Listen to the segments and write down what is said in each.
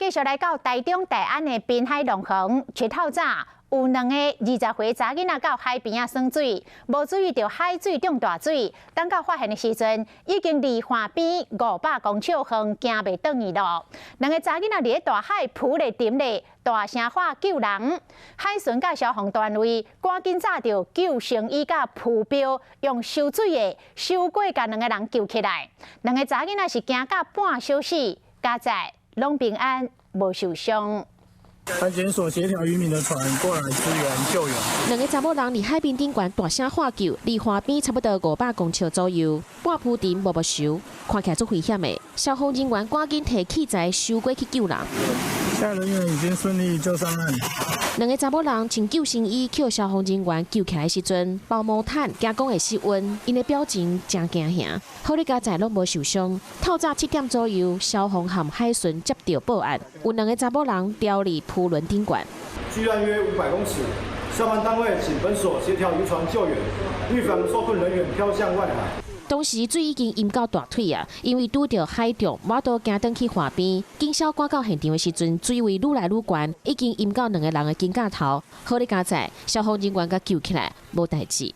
继续来到台中大安的滨海long园，日透早有2个20岁查囡仔到海边耍水，无注意到海水中大水。等到发现的时阵，已经离岸边500公尺远，行袂转去咯。2个查囡仔伫大海浮咧沉咧，大声喊救人。海巡甲消防单位赶紧炸着救生衣甲浮标，用收水的收过甲2个人救起来。2个查囡仔是惊到半小时，加在拢平安，无受伤。安检所协调渔民的船过来支援救援。2个查某人伫海边顶悬大声喊救，离岸边差不多500公尺左右，半浮沉无熟，看起来足危险的。消防人员赶紧提器材收过去救人。现在人员已经顺利救上岸。2个查某人穿救生衣，去消防人员救起来的时阵，包毛毯惊讲会失温，因的表情真惊吓。好在家在拢无受伤。透早7点左右，消防和海巡接到报案，有2个查某人掉入浮轮顶悬。距岸约500公尺，消防单位请本所协调渔船救援，预防受困人员飘向外海。当时水已经淹到大腿啊，因为拄到海潮，马上行转去岸边。警消赶到现场的时阵，水位愈来愈悬，已经淹到2个人的肩胛头。好在家在消防人员甲救起来，无代志。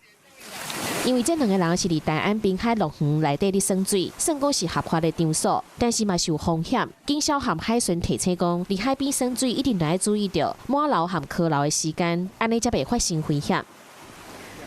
因为这2个人是伫大安滨海long园内底咧耍水，算讲是合法的场所，但是嘛是有风险。警消和海巡提醒讲，伫海边耍水一定要注意到满流和靠流的时间，安尼才袂发生危险。